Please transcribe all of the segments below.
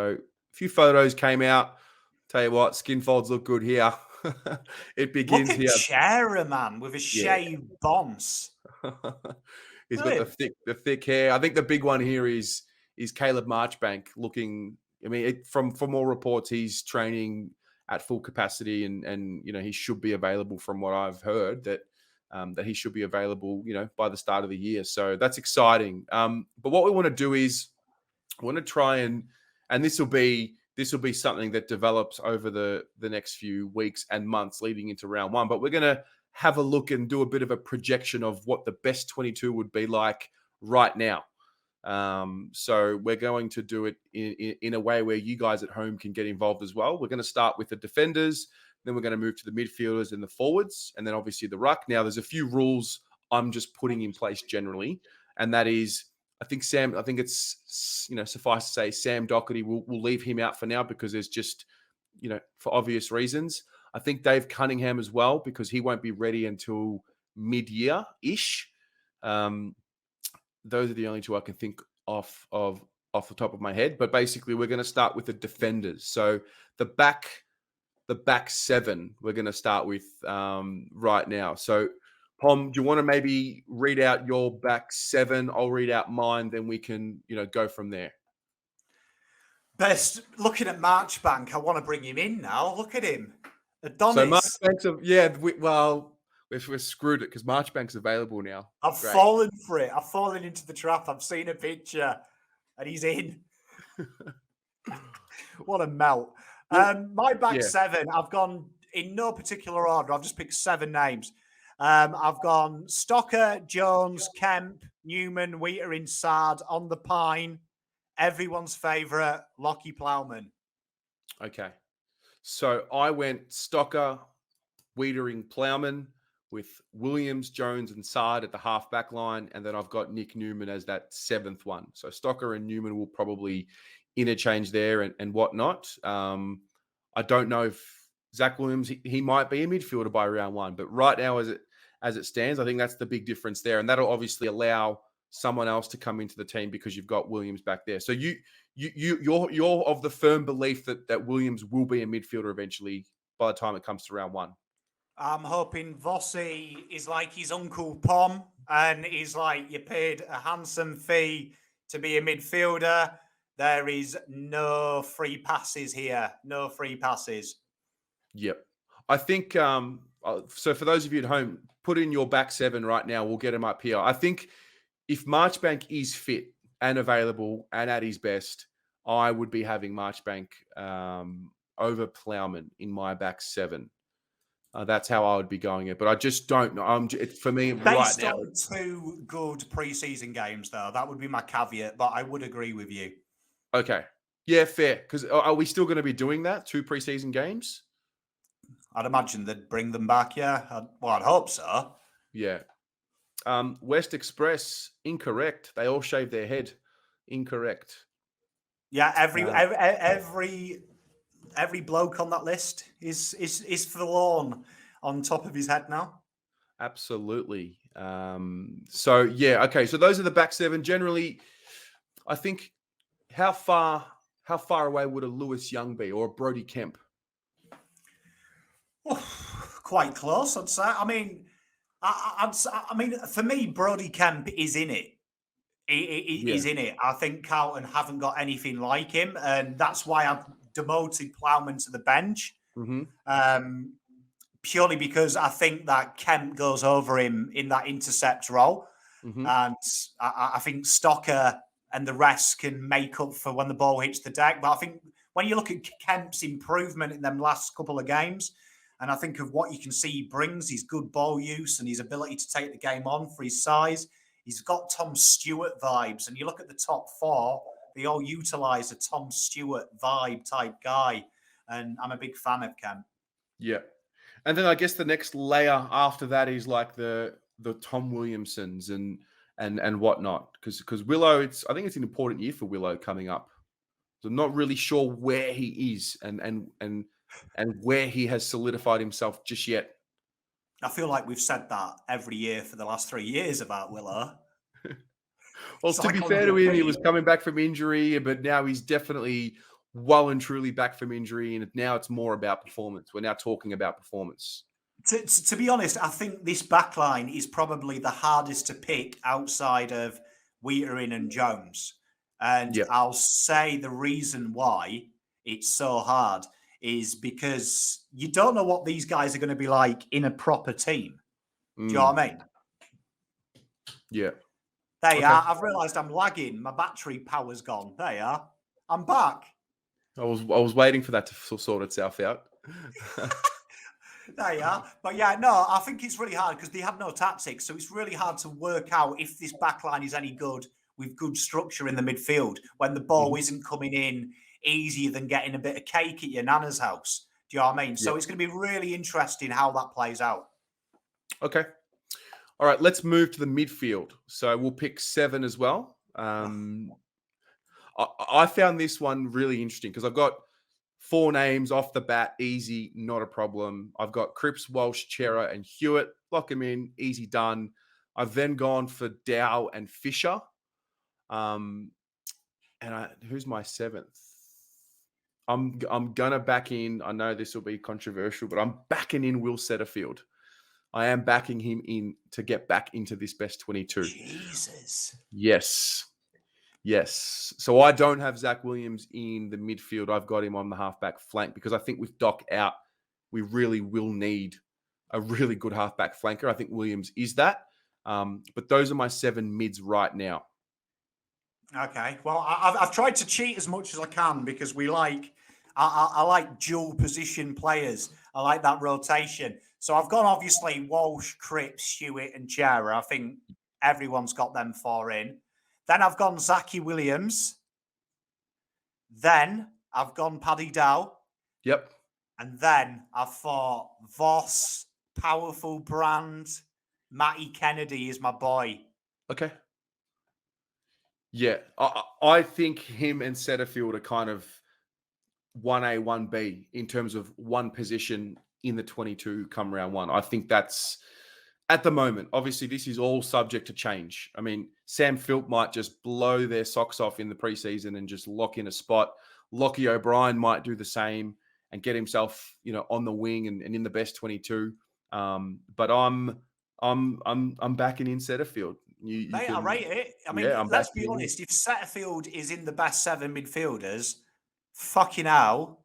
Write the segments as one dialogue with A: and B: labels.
A: So a few photos came out. Tell you what, skin folds look good here. It begins
B: Look at
A: here.
B: Chera, man, with a
A: Yeah.
B: shaved bonce.
A: He's got
B: Good.
A: the thick hair. I think the big one here is Caleb Marchbank looking. I mean, from all reports, he's training at full capacity, and he should be available. From what I've heard, that he should be available, by the start of the year. So that's exciting. But what we want to do is I want to try and this will be something that develops over the next few weeks and months leading into round one. But we're going to have a look and do a bit of a projection of what the best 22 would be like right now. So we're going to do it in a way where you guys at home can get involved as well. We're going to start with the defenders, then we're going to move to the midfielders and the forwards, and then obviously the ruck. Now, there's a few rules I'm just putting in place generally, and that is, I think it's, suffice to say, Sam Doherty, we'll leave him out for now because there's just, for obvious reasons. I think Dave Cunningham as well, because he won't be ready until mid-year-ish. Those are the only two I can think off the top of my head. But basically, we're going to start with the defenders. So the back seven, we're going to start with right now. So, Pom, do you want to maybe read out your back seven? I'll read out mine, then we can, go from there.
B: Best looking at Marchbank, I want to bring him in now. Look at him. Adonis.
A: So Marchbank's, we're screwed it because Marchbank's available now.
B: I've fallen for it. I've fallen into the trap. I've seen a picture and he's in. What a melt. My back seven, I've gone in no particular order. I've just picked 7 names. I've gone Stocker, Jones, Kemp, Newman, Wheater inside, on the pine. Everyone's favourite, Lockie Plowman.
A: Okay. So I went Stocker, Wiedering, Plowman, with Williams, Jones, and Sard at the half-back line, and then I've got Nick Newman as that 7th one. So Stocker and Newman will probably interchange there and whatnot. I don't know if Zach Williams, he might be a midfielder by round one, but right now as it stands, I think that's the big difference there, and that'll obviously allow someone else to come into the team because you've got Williams back there. So you're of the firm belief that Williams will be a midfielder eventually by the time it comes to round one.
B: I'm hoping Vossi is like his Uncle Pom and he's like, you paid a handsome fee to be a midfielder. There is no free passes here. No free passes.
A: Yep. I think, so for those of you at home, put in your back seven right now. We'll get him up here. I think if Marchbank is fit and available and at his best, I would be having Marchbank over Plowman in my back seven. That's how I would be going it, but I just don't know. For me,
B: based
A: right now,
B: on 2 good preseason games, though, that would be my caveat. But I would agree with you.
A: Okay, yeah, fair. Because are we still going to be doing that 2 preseason games?
B: I'd imagine they'd bring them back. Yeah, I'd hope so.
A: Yeah. West Express, incorrect. They all shaved their head. Incorrect.
B: Yeah, every bloke on that list is forlorn on top of his head now.
A: Absolutely. So yeah, okay. So those are the back seven. Generally, I think how far away would a Lewis Young be or a Brody Kemp?
B: Quite close, I'd say. I mean, for me, Brody Kemp is in it. He's in it. I think Carlton haven't got anything like him, and that's why I've demoted Plowman to the bench.
A: Mm-hmm.
B: Purely because I think that Kemp goes over him in that intercept role.
A: Mm-hmm.
B: And I think Stocker and the rest can make up for when the ball hits the deck. But I think when you look at Kemp's improvement in them last couple of games, and I think of what you can see he brings, his good ball use and his ability to take the game on for his size, he's got Tom Stewart vibes. And you look at the top 4, they all utilise a Tom Stewart vibe type guy. And I'm a big fan of Kemp.
A: Yeah. And then I guess the next layer after that is like the Tom Williamsons and whatnot. Because Willow, I think it's an important year for Willow coming up. So I'm not really sure where he is and where he has solidified himself just yet.
B: I feel like we've said that every year for the last 3 years about Willow.
A: Well, to be fair to him, he was coming back from injury, but now he's definitely well and truly back from injury, and now it's more about performance. We're now talking about performance.
B: To be honest, I think this backline is probably the hardest to pick outside of Wheaterin and Jones. And
A: Yeah.
B: I'll say the reason why it's so hard is because you don't know what these guys are going to be like in a proper team. Do you know what I mean?
A: Yeah.
B: There you
A: Okay.
B: are. I've realised I'm lagging. My battery power's gone. There you are. I'm back.
A: I was waiting for that to sort itself out.
B: There you are. But yeah, no, I think it's really hard because they have no tactics. So it's really hard to work out if this backline is any good with good structure in the midfield when the ball isn't coming in easier than getting a bit of cake at your nana's house. Do you know what I mean? So
A: Yeah.
B: it's going to be really interesting how that plays out.
A: Okay. All right. Let's move to the midfield. So we'll pick 7 as well. I found this one really interesting because I've got 4 names off the bat, easy, not a problem. I've got Cripps, Walsh, Chera, and Hewitt. Lock them in, easy done. I've then gone for Dow and Fisher. Who's my 7th? I'm gonna back in. I know this will be controversial, but I'm backing in Will Setterfield. I am backing him in to get back into this best 22.
B: Jesus.
A: Yes. Yes. So I don't have Zach Williams in the midfield. I've got him on the halfback flank because I think with Doc out, we really will need a really good halfback flanker. I think Williams is that. But those are my 7 mids right now.
B: Okay. Well, I've tried to cheat as much as I can because I like dual position players. I like that rotation. So I've gone obviously Walsh, Cripps, Hewitt, and Chera. I think everyone's got them 4 in. Then I've gone Zachy Williams. Then I've gone Paddy Dow.
A: Yep.
B: And then I thought Voss, powerful brand. Matty Kennedy is my boy.
A: Okay. Yeah. I think him and Setterfield are kind of 1A, 1B in terms of one position in the 22 come round 1. I think that's at the moment. Obviously, this is all subject to change. I mean, Sam Philp might just blow their socks off in the preseason and just lock in a spot. Lockie O'Brien might do the same and get himself, on the wing and in the best 22. But I'm backing in Setterfield.
B: Mate, I rate it. I mean,
A: Yeah,
B: let's be honest. If Setterfield is in the best 7 midfielders, fucking hell,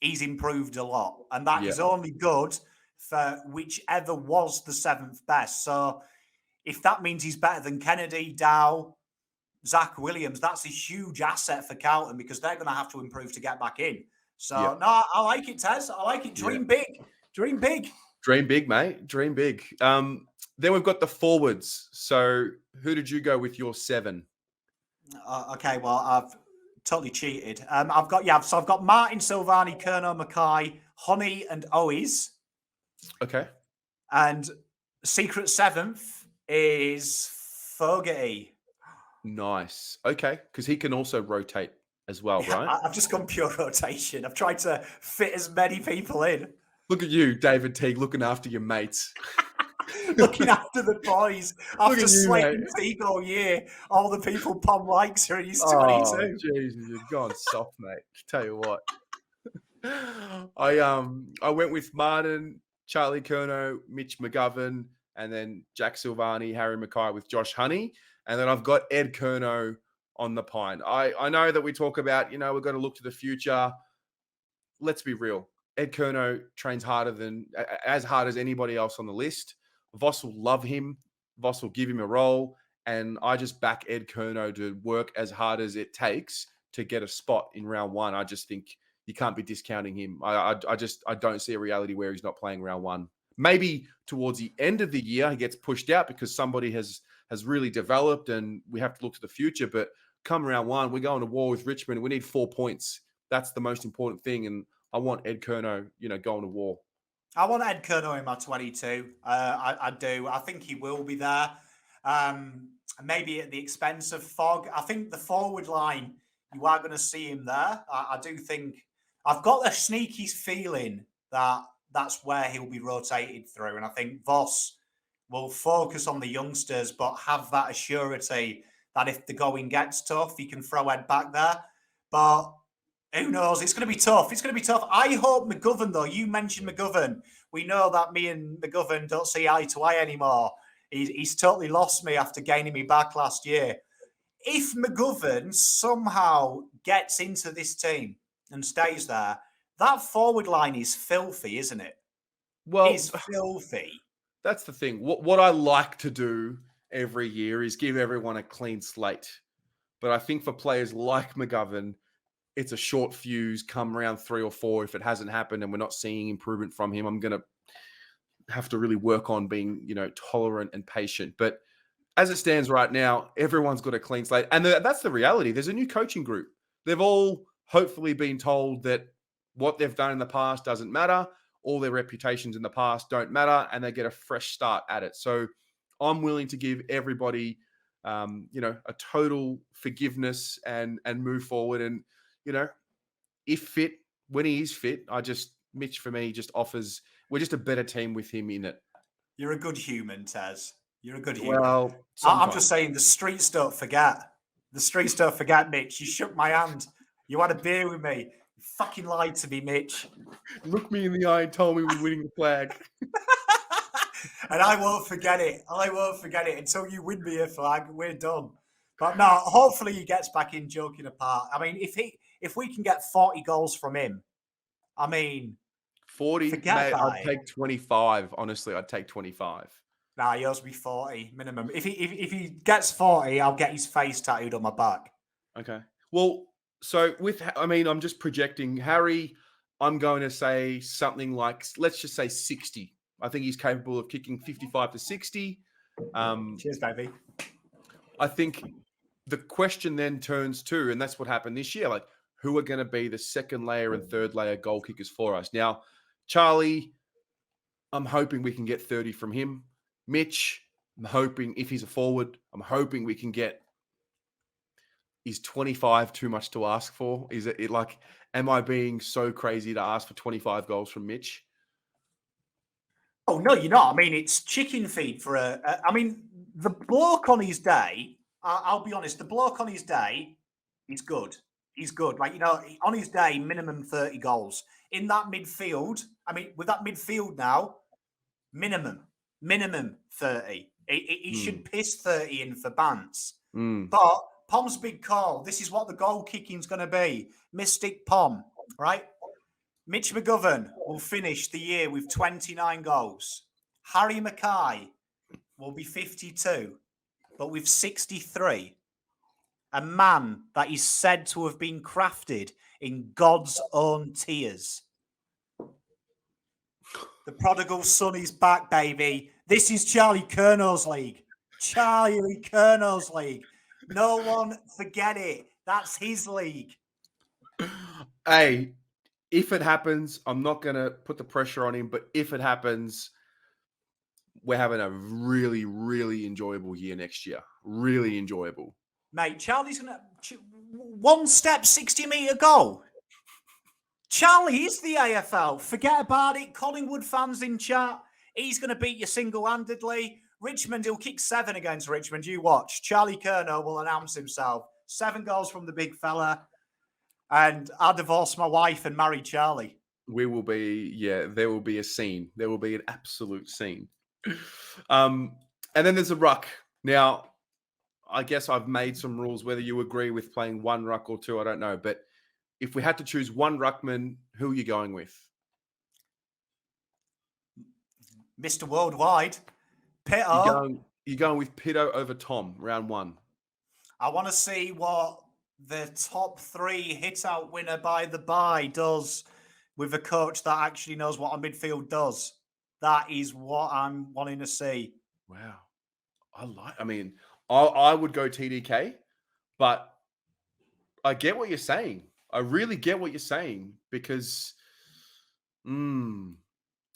B: he's improved a lot. And that is only good for whichever was the 7th best. So if that means he's better than Kennedy, Dow, Zach Williams, that's a huge asset for Carlton because they're going to have to improve to get back in. So, no, I like it, Tez. I like it. Dream big. Dream big.
A: Dream big, mate. Dream big. Then we've got the forwards. So who did you go with your 7?
B: Okay, well, I've totally cheated. I've got Martin, Silvani, Kerno, Mackay, Honey, and Owies.
A: Okay.
B: And secret 7th is Fogarty.
A: Nice. Okay, because he can also rotate as well, right?
B: I've just gone pure rotation. I've tried to fit as many people in.
A: Look at you, David Teague, looking after your mates.
B: Looking after the boys. After slating Teague all year, all the people Pom likes are in his 22.
A: Jesus, you've gone soft, mate. Tell you what. I went with Martin, Charlie Curnow, Mitch McGovern, and then Jack Silvani, Harry Mackay with Josh Honey. And then I've got Ed Curnow on the pine. I know that we talk about, we've got to look to the future. Let's be real. Ed Curnow trains as hard as anybody else on the list. Voss will love him. Voss will give him a role. And I just back Ed Curnow to work as hard as it takes to get a spot in round 1. I just think you can't be discounting him. I don't see a reality where he's not playing round 1. Maybe towards the end of the year, he gets pushed out because somebody has really developed and we have to look to the future. But come round 1, we're going to war with Richmond. We need 4 points. That's the most important thing. And I want Ed Curnow, going to war.
B: I want Ed Curnow in my 22. I do. I think he will be there. Maybe at the expense of Fogg. I think the forward line, you are going to see him there. I do think I've got a sneaky feeling that that's where he'll be rotated through. And I think Voss will focus on the youngsters, but have that assurity that if the going gets tough, he can throw Ed back there. But Who knows? It's going to be tough. It's going to be tough. I hope McGovern, though, you mentioned McGovern. We know that me and McGovern don't see eye to eye anymore. He's totally lost me after gaining me back last year. If McGovern somehow gets into this team and stays there, that forward line is filthy, isn't it?
A: Well,
B: It's filthy.
A: that's the thing. What I like to do every year is give everyone a clean slate. But I think for players like McGovern, it's a short fuse come round 3 or 4. If it hasn't happened and we're not seeing improvement from him, I'm going to have to really work on being, tolerant and patient. But as it stands right now, everyone's got a clean slate. And that's the reality. There's a new coaching group. They've all hopefully been told that what they've done in the past doesn't matter. All their reputations in the past don't matter, and they get a fresh start at it. So I'm willing to give everybody, a total forgiveness and move forward. And, if fit, when he is fit, Mitch for me just offers, we're just a better team with him in it.
B: You're a good human, Tez. You're a good human.
A: Well,
B: I'm just saying the streets don't forget. The streets don't forget, Mitch. You shook my hand. You had a beer with me. You fucking lied to me, Mitch.
A: Looked me in the eye and told me we're winning the flag.
B: And I won't forget it. I won't forget it until you win me a flag. We're done. But no, hopefully he gets back in, joking apart. I mean, if we can get 40 goals from him,
A: 40, mate, I'd take 25. Honestly, I'd take 25.
B: Nah, he owes me 40 minimum. If he gets 40, I'll get his face tattooed on my back.
A: Okay. Well, so I'm just projecting Harry. I'm going to say something like, let's just say 60. I think he's capable of kicking 55 to 60.
B: Cheers, baby.
A: I think the question then turns to, and that's what happened this year, like who are going to be the second layer and third layer goal kickers for us? Now, Charlie, I'm hoping we can get 30 from him. Mitch, I'm hoping if he's a forward, I'm hoping we can get. Is 25 too much to ask for? Is it like, am I being so crazy to ask for 25 goals from Mitch?
B: Oh, no, you're not. I mean, it's chicken feed for the bloke on his day, I'll be honest, the bloke on his day, he's good. He's good. Like, on his day, minimum 30 goals. In that midfield, with that midfield now, minimum 30. He should piss 30 in for Bants. But Pom's big call. This is what the goal kicking's going to be. Mystic Pom, right? Mitch McGovern will finish the year with 29 goals. Harry Mackay will be 52, but with 63. A man that is said to have been crafted in God's own tears. The prodigal son is back, baby. This is Charlie Curnow's league. Charlie Curnow's league. No one forget it. That's his league.
A: Hey, if it happens, I'm not going to put the pressure on him, but if it happens, we're having a really, really enjoyable year next year. Really enjoyable.
B: Mate, Charlie's going to... One step, 60-metre goal. Charlie is the AFL. Forget about it. Collingwood fans in chat. He's going to beat you single-handedly. Richmond, he'll kick 7 against Richmond. You watch. Charlie Curnow will announce himself. 7 goals from the big fella. And I'll divorce my wife and marry Charlie.
A: There will be a scene. There will be an absolute scene. And then there's a ruck. Now, I guess I've made some rules, whether you agree with playing one ruck or two, I don't know. But if we had to choose one ruckman, who are you going with?
B: Mr. Worldwide. Pitto.
A: You're going with Pitto over Tom, round 1.
B: I want to see what the top 3 hit-out winner by the bye does with a coach that actually knows what a midfield does. That is what I'm wanting to see.
A: Wow. I would go TDK, but I get what you're saying. I really get what you're saying because, and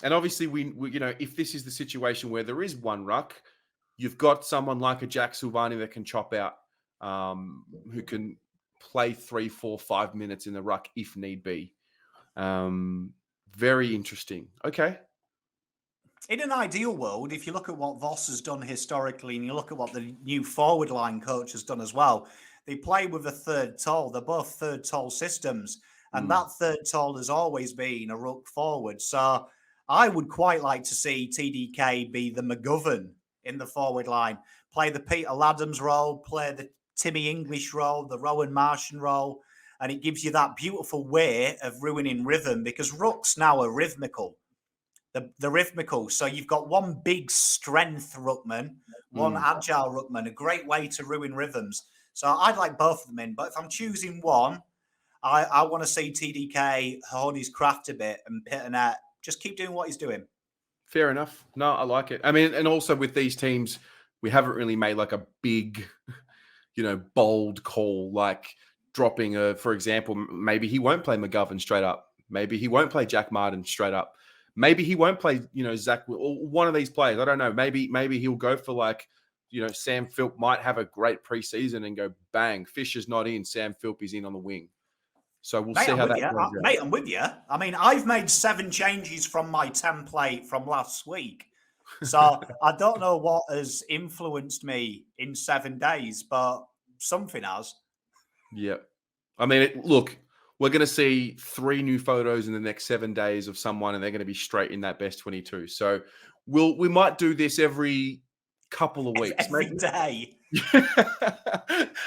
A: obviously we if this is the situation where there is one ruck, you've got someone like a Jack Silvani that can chop out, who can play 3, 4, 5 minutes in the ruck if need be. Very interesting. Okay.
B: In an ideal world, if you look at what Voss has done historically and you look at what the new forward line coach has done as well, they play with a third tall. They're both third tall systems. And that third tall has always been a ruck forward. So I would quite like to see TDK be the McGovern in the forward line, play the Peter Ladhams role, play the Timmy English role, the Rowan Martian role, and it gives you that beautiful way of ruining rhythm, because rucks now are rhythmical. The rhythmical. So you've got one big strength ruckman, one agile ruckman, a great way to ruin rhythms. So I'd like both of them in, but if I'm choosing one, I want to see TDK hone his craft a bit and Pitternet just keep doing what he's doing.
A: Fair enough. No, I like it. I mean, and also with these teams, we haven't really made like a big, bold call, like dropping for example, maybe he won't play McGovern straight up. Maybe he won't play Jack Martin straight up. Maybe he won't play, Zach, or one of these players. I don't know. Maybe he'll go for like, Sam Philp might have a great preseason and go bang. Fisher's not in. Sam Philp is in on the wing. So we'll see how that goes.
B: Mate, I'm with you. I mean, I've made 7 changes from my template from last week. So I don't know what has influenced me in 7 days, but something has.
A: Yeah. I mean, look, we're going to see 3 new photos in the next 7 days of someone, and they're going to be straight in that best 22. So we might do this every couple of weeks.
B: Every day.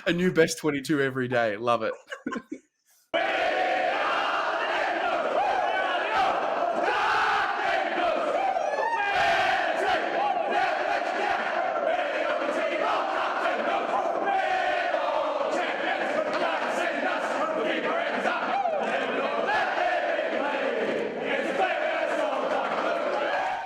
A: A new best 22 every day. Love it.